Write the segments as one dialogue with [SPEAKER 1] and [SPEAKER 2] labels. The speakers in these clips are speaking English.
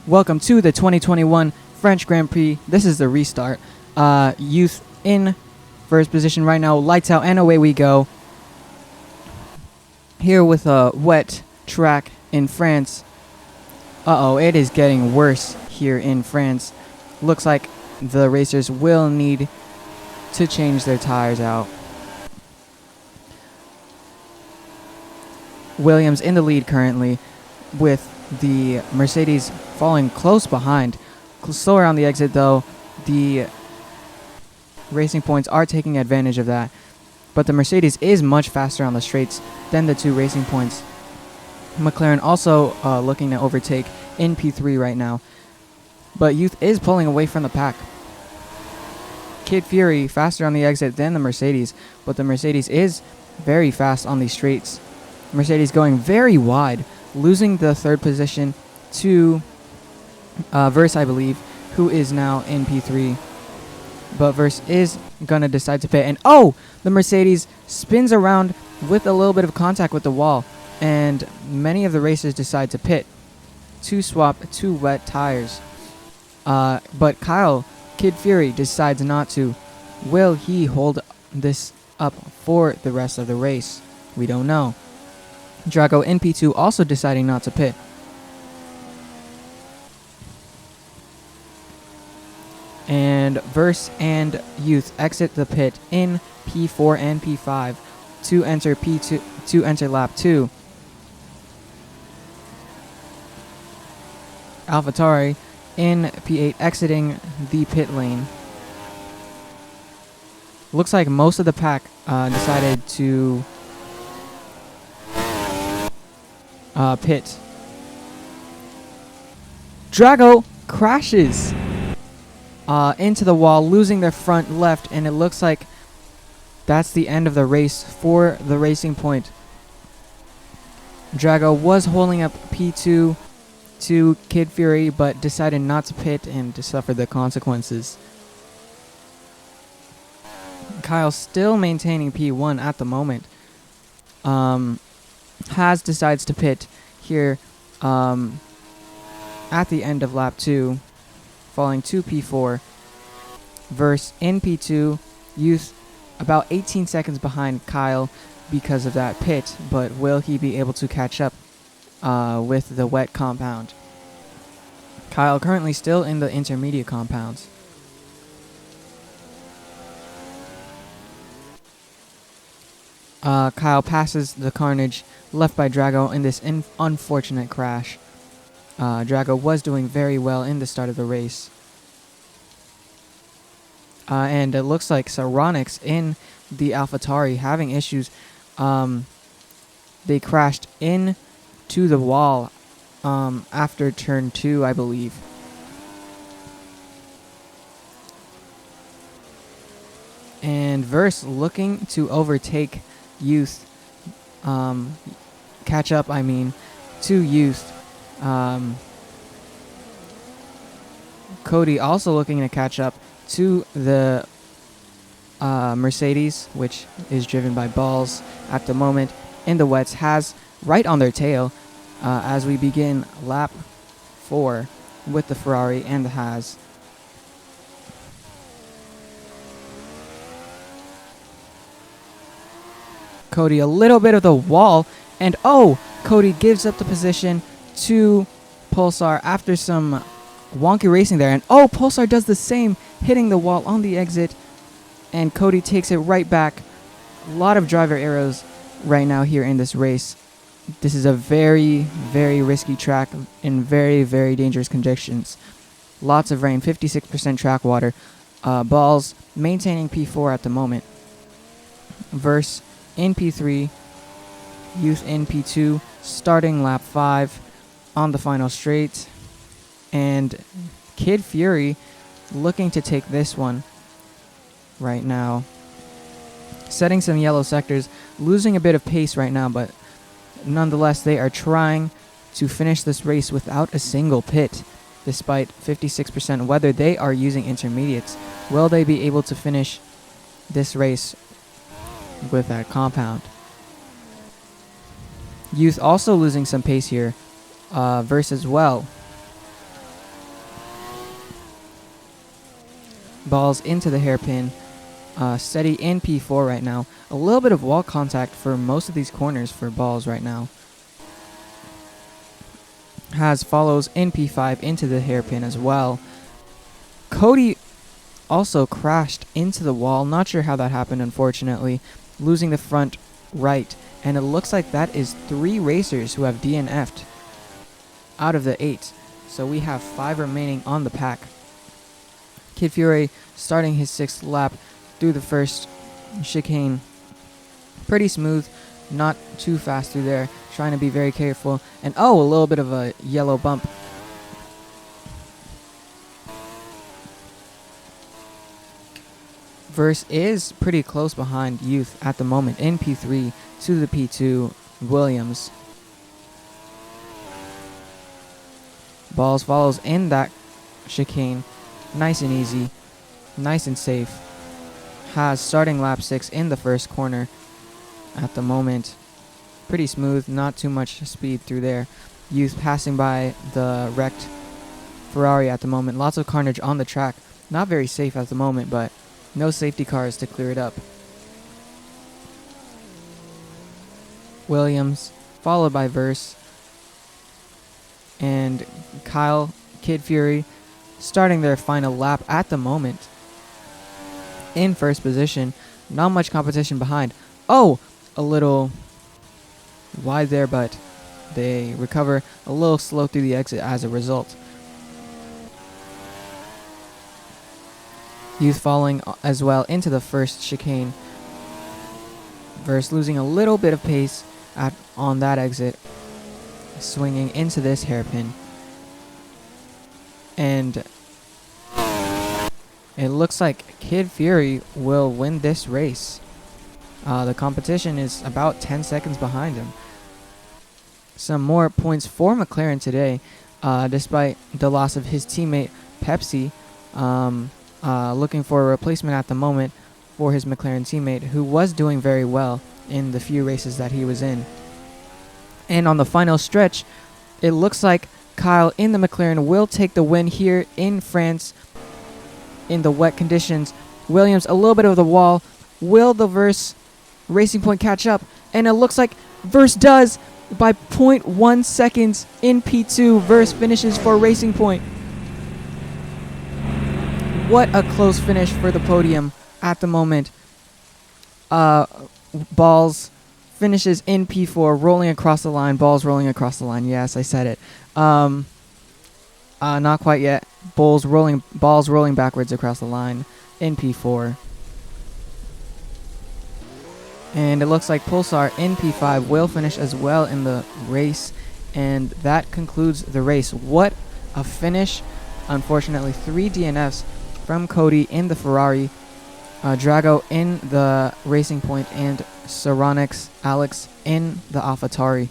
[SPEAKER 1] Welcome to the 2021 French Grand Prix. This is the restart. Youth in first position right now. Lights out and away we go. Here with a wet track in France. It is getting worse here in France. Looks like the racers will need to change their tires out. Williams in the lead currently, with the Mercedes falling close behind. Slower on the exit though. The Racing Points are taking advantage of that, but the Mercedes is much faster on the straights than the two Racing Points. McLaren also looking to overtake in P3 right now, but Youth is pulling away from the pack. Kid Fury faster on the exit than the Mercedes, but the Mercedes is very fast on these straights. Mercedes going very wide, losing the third position to Verse, I believe, who is now in P3. But Verse is going to decide to pit. And the Mercedes spins around with a little bit of contact with the wall. And many of the racers decide to pit to swap two wet tires. But Kid Fury, decides not to. Will he hold this up for the rest of the race? We don't know. Drago in P2 also deciding not to pit. And Verse and Youth exit the pit in P4 and P5 to enter P2 to enter lap 2. AlphaTauri in P8 exiting the pit lane. Looks like most of the pack decided to pit. Drago crashes into the wall, losing their front left, and it looks like that's the end of the race for the Racing Point. Drago was holding up P2 to Kid Fury, but decided not to pit and to suffer the consequences. Kyle still maintaining P1 at the moment. Has decides to pit here at the end of lap 2, falling to P4. Verse in P2. Youth about 18 seconds behind Kyle because of that pit, but will he be able to catch up with the wet compound? Kyle currently still in the intermediate compounds. Kyle passes the carnage left by Drago in this unfortunate crash. Drago was doing very well in the start of the race. And it looks like Saronics in the AlphaTauri having issues. They crashed into the wall after turn 2, I believe. And Verse looking to overtake Youth. Catch up, to Youth. Cody also looking to catch up to the Mercedes, which is driven by Balls at the moment in the wets, has right on their tail as we begin lap 4 with the Ferrari and the Haas. Cody a little bit of the wall, and Cody gives up the position to Pulsar after some wonky racing there, and Pulsar does the same, hitting the wall on the exit, and Cody takes it right back. A lot of driver errors right now here in this race. This is a very, very risky track in very, very dangerous conditions. Lots of rain, 56% track water. Balls maintaining P4 at the moment. Verse in P3, Youth in P2, starting lap 5 on the final straight. And Kid Fury looking to take this one right now. Setting some yellow sectors, losing a bit of pace right now, but nonetheless they are trying to finish this race without a single pit, despite 56% weather. They are using intermediates. Will they be able to finish this race with that compound? Youth also losing some pace here. Verse as well. Balls into the hairpin. Steady in P4 right now. A little bit of wall contact for most of these corners for balls right now. Has follows in P5 into the hairpin as well. Cody also crashed into the wall. Not sure how that happened, unfortunately. Losing the front right. And it looks like that is 3 racers who have DNF'd out of the 8. So we have 5 remaining on the pack. Kid Fury starting his 6th lap through the first chicane. Pretty smooth. Not too fast through there. Trying to be very careful. And a little bit of a yellow bump. Verse is pretty close behind Youth at the moment in P3 to the P2 Williams. Balls follows in that chicane. Nice and easy. Nice and safe. Has starting lap 6 in the first corner at the moment. Pretty smooth. Not too much speed through there. Youth passing by the wrecked Ferrari at the moment. Lots of carnage on the track. Not very safe at the moment, but no safety cars to clear it up. Williams, followed by Verse. And Kyle, Kid Fury, starting their final lap at the moment. In first position. Not much competition behind. A little wide there, but they recover a little slow through the exit as a result. Youth falling as well into the first chicane. Verse losing a little bit of pace on that exit. Swinging into this hairpin. And it looks like Kid Fury will win this race. The competition is about 10 seconds behind him. Some more points for McLaren today, despite the loss of his teammate Pepsi. Looking for a replacement at the moment for his McLaren teammate, who was doing very well in the few races that he was in. And on the final stretch, it looks like Kyle in the McLaren will take the win here in France in the wet conditions. Williams, a little bit of the wall. Will the Verse Racing Point catch up? And it looks like Verse does by 0.1 seconds in P2. Verse finishes for Racing Point. What a close finish for the podium at the moment. Balls finishes in P4, rolling across the line. Balls rolling across the line. Yes, I said it. Not quite yet. Balls rolling backwards across the line in P4. And it looks like Pulsar in P5 will finish as well in the race. And that concludes the race. What a finish. Unfortunately, 3 DNFs from Cody in the Ferrari, Drago in the Racing Point, and Saronix Alex in the AlphaTauri.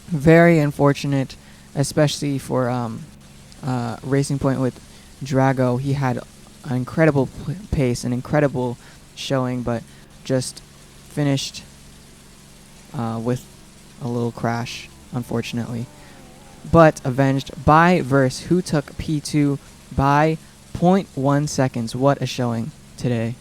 [SPEAKER 1] Very unfortunate, especially for Racing Point with Drago. He had an incredible pace, an incredible showing, but just finished with a little crash, unfortunately. But avenged by Verse, who took P2 by 0.1 seconds. What a showing today.